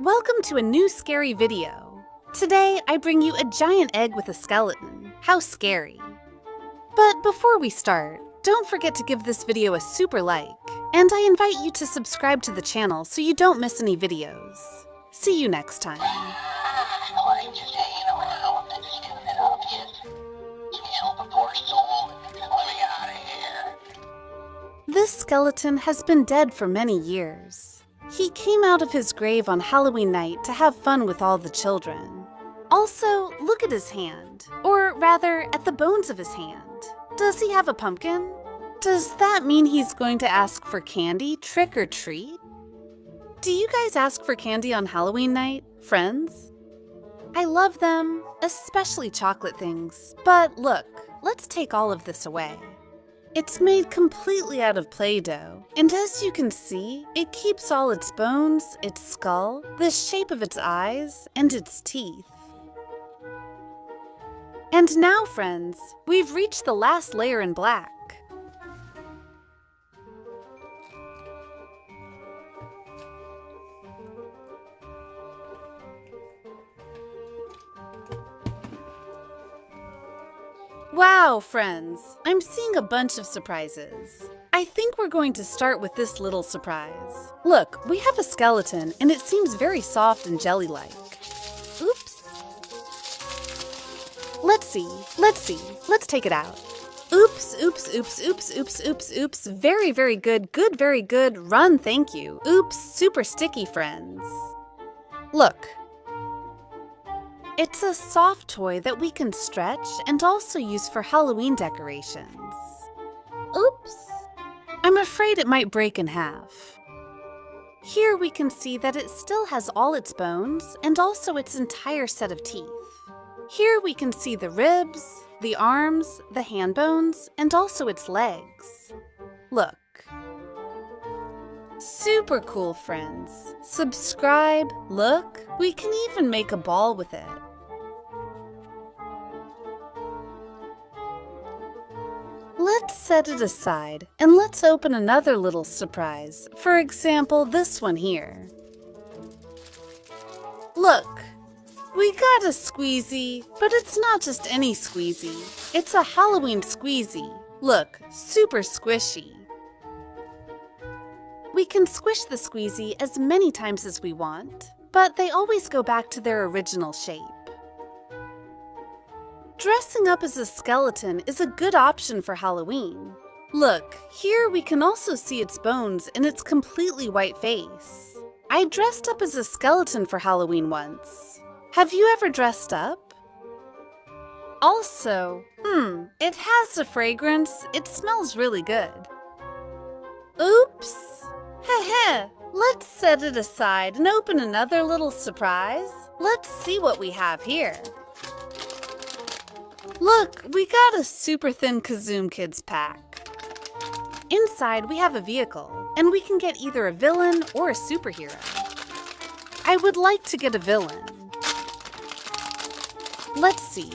Welcome to a new scary video. Today, I bring you a giant egg with a skeleton. How scary. But before we start, don't forget to give this video a super like, and I invite you to subscribe to the channel so you don't miss any videos. See you next time. I'm just hanging around and stupid obvious. Can you help a poor soul? Let me out of here. This skeleton has been dead for many years. He came out of his grave on Halloween night to have fun with all the children. Also, look at his hand, or rather, at the bones of his hand. Does he have a pumpkin? Does that mean he's going to ask for candy, trick or treat? Do you guys ask for candy on Halloween night, friends? I love them, especially chocolate things. But look, let's take all of this away. It's made completely out of Play-Doh, and as you can see, it keeps all its bones, its skull, the shape of its eyes, and its teeth. And now, friends, we've reached the last layer in black. Wow, friends, I'm seeing a bunch of surprises. I think we're going to start with this little surprise. Look, we have a skeleton, and it seems very soft and jelly-like. Oops. Let's see. Let's take it out. Oops. Very, very good. Very good. Run, thank you. Oops, super sticky, friends. Look. It's a soft toy that we can stretch and also use for Halloween decorations. Oops! I'm afraid it might break in half. Here we can see that it still has all its bones and also its entire set of teeth. Here we can see the ribs, the arms, the hand bones, and also its legs. Look. Super cool, friends. Subscribe, look, we can even make a ball with it. Let's set it aside and let's open another little surprise. For example, this one here. Look, we got a squeezy, but it's not just any squeezy. It's a Halloween squeezy. Look, super squishy. We can squish the squeezy as many times as we want, but they always go back to their original shape. Dressing up as a skeleton is a good option for Halloween. Look, here we can also see its bones and its completely white face. I dressed up as a skeleton for Halloween once. Have you ever dressed up? Also, it has a fragrance. It smells really good. Oops! Heh, let's set it aside and open another little surprise. Let's see what we have here. Look, we got a super thin Kazoom Kids pack. Inside we have a vehicle, and we can get either a villain or a superhero. I would like to get a villain. Let's see,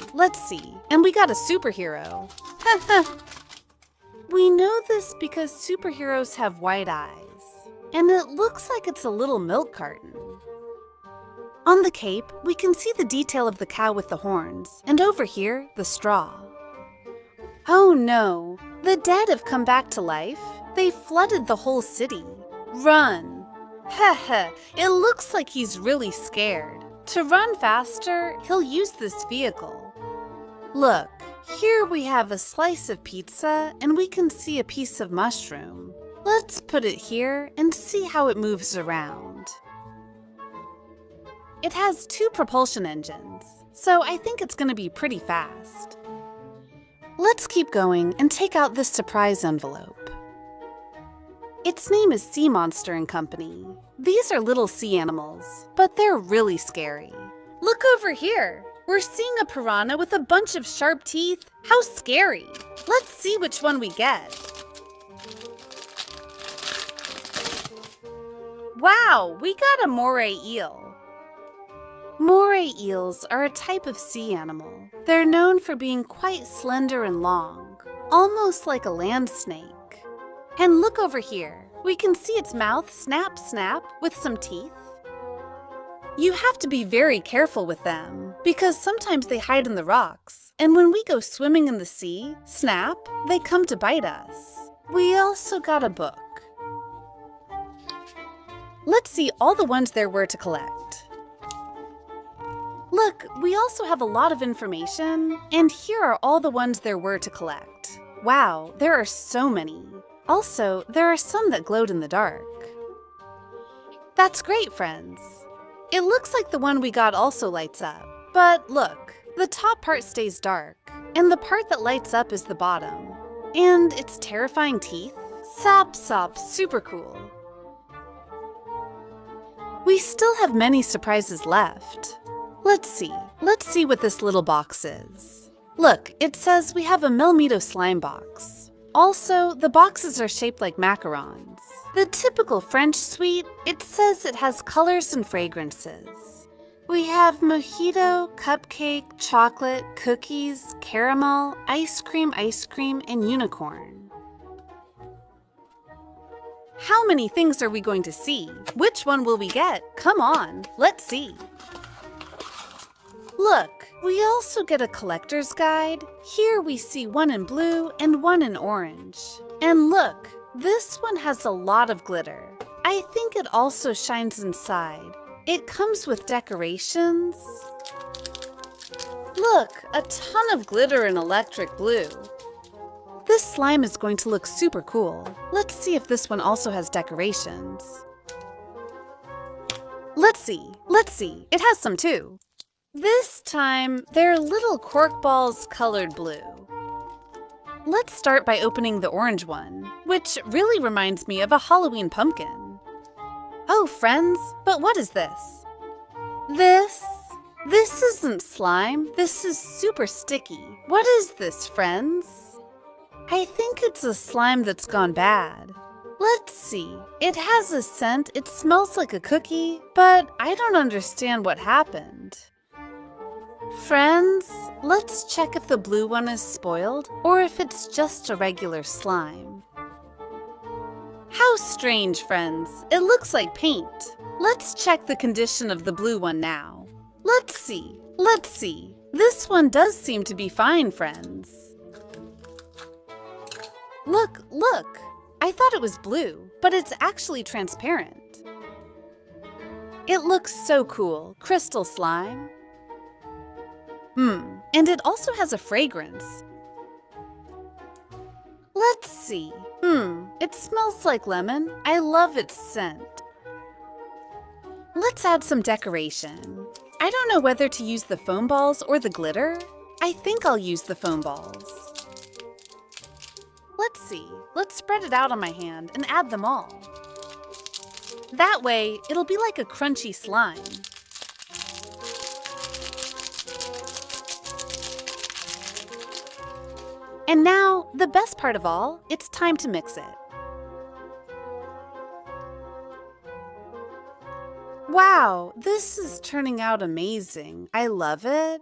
and we got a superhero. We know this because superheroes have white eyes, and it looks like it's a little milk carton. On the cape, we can see the detail of the cow with the horns, and over here, the straw. Oh no, the dead have come back to life. They flooded the whole city. Run! Heh, it looks like he's really scared. To run faster, he'll use this vehicle. Look, here we have a slice of pizza, and we can see a piece of mushroom. Let's put it here and see how it moves around. It has 2 propulsion engines, so I think it's going to be pretty fast. Let's keep going and take out this surprise envelope. Its name is Sea Monster & Company. These are little sea animals, but they're really scary. Look over here! We're seeing a piranha with a bunch of sharp teeth. How scary! Let's see which one we get. Wow, we got a moray eel. Moray eels are a type of sea animal. They're known for being quite slender and long, almost like a land snake. And look over here. We can see its mouth snap with some teeth. You have to be very careful with them, because sometimes they hide in the rocks, and when we go swimming in the sea, snap, they come to bite us. We also got a book. Let's see all the ones there were to collect. Look, we also have a lot of information, and here are all the ones there were to collect. Wow, there are so many. Also, there are some that glowed in the dark. That's great, friends. It looks like the one we got also lights up. But look, the top part stays dark, and the part that lights up is the bottom. And its terrifying teeth? Sop, super cool. We still have many surprises left. Let's see what this little box is. Look, it says we have a Melmeto slime box. Also, the boxes are shaped like macarons. The typical French sweet, it says it has colors and fragrances. We have mojito, cupcake, chocolate, cookies, caramel, ice cream, and unicorn. How many things are we going to see? Which one will we get? Come on, let's see. Look, we also get a collector's guide. Here we see one in blue and one in orange. And look, this one has a lot of glitter. I think it also shines inside. It comes with decorations. Look, a ton of glitter in electric blue. This slime is going to look super cool. Let's see if this one also has decorations. Let's see. It has some too. This time, they're little cork balls colored blue. Let's start by opening the orange one, which really reminds me of a Halloween pumpkin. Oh, friends, but what is this? This isn't slime. This is super sticky. What is this, friends? I think it's a slime that's gone bad. Let's see. It has a scent. It smells like a cookie, but I don't understand what happened. Friends, let's check if the blue one is spoiled or if it's just a regular slime. How strange, friends. It looks like paint. Let's check the condition of the blue one now. Let's see. This one does seem to be fine, friends. Look. I thought it was blue, but it's actually transparent. It looks so cool. Crystal slime. And it also has a fragrance. Let's see. It smells like lemon. I love its scent. Let's add some decoration. I don't know whether to use the foam balls or the glitter. I think I'll use the foam balls. Let's see. Let's spread it out on my hand and add them all. That way, it'll be like a crunchy slime. And now, the best part of all, it's time to mix it. Wow, this is turning out amazing. I love it.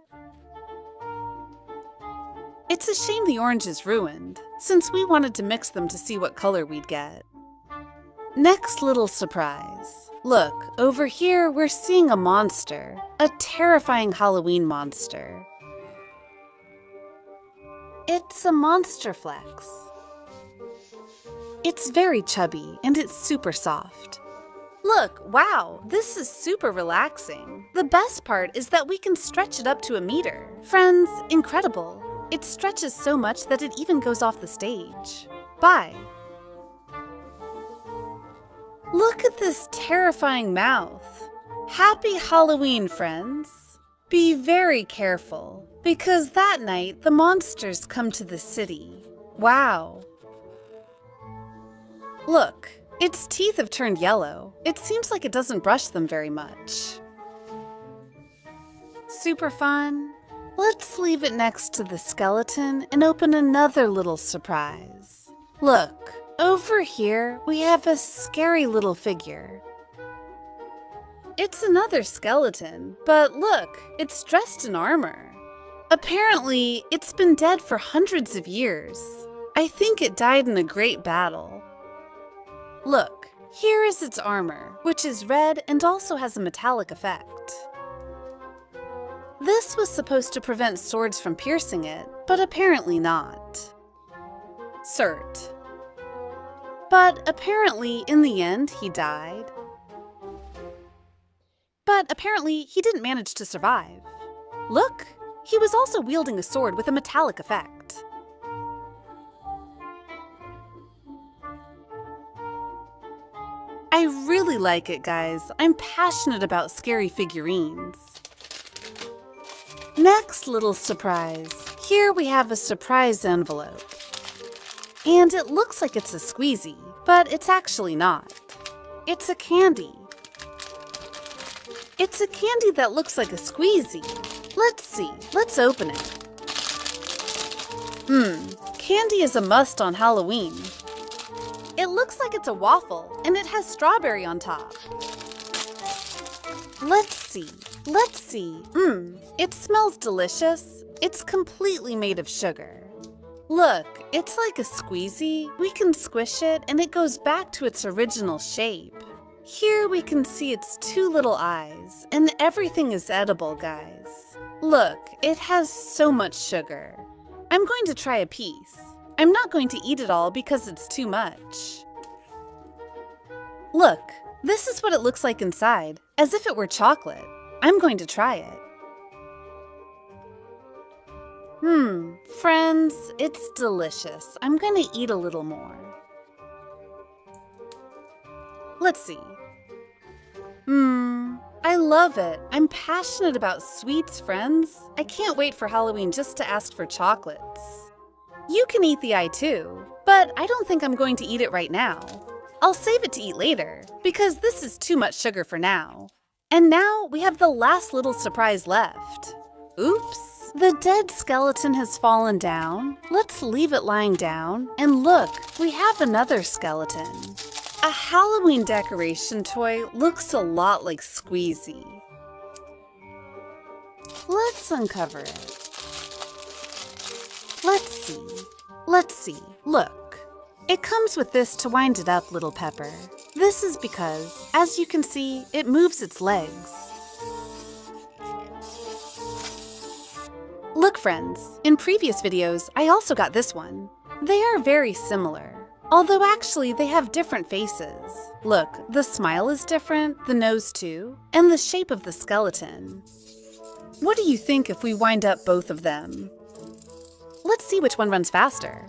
It's a shame the orange is ruined, since we wanted to mix them to see what color we'd get. Next little surprise. Look, over here we're seeing a monster, a terrifying Halloween monster. It's a Monster Flex. It's very chubby and it's super soft. Look, wow, this is super relaxing. The best part is that we can stretch it up to 1 meter. Friends, incredible. It stretches so much that it even goes off the stage. Bye. Look at this terrifying mouth. Happy Halloween, friends. Be very careful, because that night the monsters come to the city. Wow. Look, its teeth have turned yellow. It seems like it doesn't brush them very much. Super fun. Let's leave it next to the skeleton and open another little surprise. Look, over here we have a scary little figure. It's another skeleton, but look, it's dressed in armor. Apparently, it's been dead for hundreds of years. I think it died in a great battle. Look, here is its armor, which is red and also has a metallic effect. This was supposed to prevent swords from piercing it, but apparently not. Cert. But apparently, in the end, he died. But apparently, he didn't manage to survive. Look, he was also wielding a sword with a metallic effect. I really like it, guys. I'm passionate about scary figurines. Next little surprise. Here we have a surprise envelope. And it looks like it's a squeezy, but it's actually not. It's a candy. It's a candy that looks like a squeezy. Let's see. Let's open it. Candy is a must on Halloween. It looks like it's a waffle, and it has strawberry on top. Let's see. Let's see. It smells delicious. It's completely made of sugar. Look, it's like a squeezy. We can squish it, and it goes back to its original shape. Here we can see its two little eyes, and everything is edible, guys. Look, it has so much sugar. I'm going to try a piece. I'm not going to eat it all because it's too much. Look, this is what it looks like inside, as if it were chocolate. I'm going to try it. Friends, it's delicious. I'm going to eat a little more. Let's see. I love it. I'm passionate about sweets, friends. I can't wait for Halloween just to ask for chocolates. You can eat the eye too, but I don't think I'm going to eat it right now. I'll save it to eat later, because this is too much sugar for now. And now we have the last little surprise left. Oops. The dead skeleton has fallen down. Let's leave it lying down. And look, we have another skeleton. A Halloween decoration toy looks a lot like Squeezy. Let's uncover it. Let's see. Look. It comes with this to wind it up, little Pepper. This is because, as you can see, it moves its legs. Look, friends, in previous videos, I also got this one. They are very similar, although actually they have different faces. Look, the smile is different, the nose too, and the shape of the skeleton. What do you think if we wind up both of them? Let's see which one runs faster.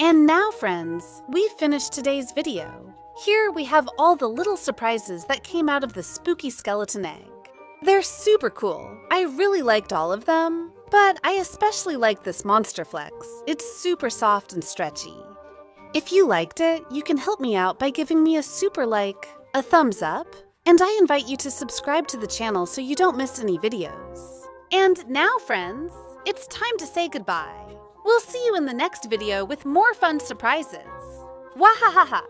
And now, friends, we've finished today's video. Here we have all the little surprises that came out of the spooky skeleton egg. They're super cool. I really liked all of them, but I especially like this Monster Flex. It's super soft and stretchy. If you liked it, you can help me out by giving me a super like, a thumbs up, and I invite you to subscribe to the channel so you don't miss any videos. And now, friends, it's time to say goodbye. We'll see you in the next video with more fun surprises. Wahahaha!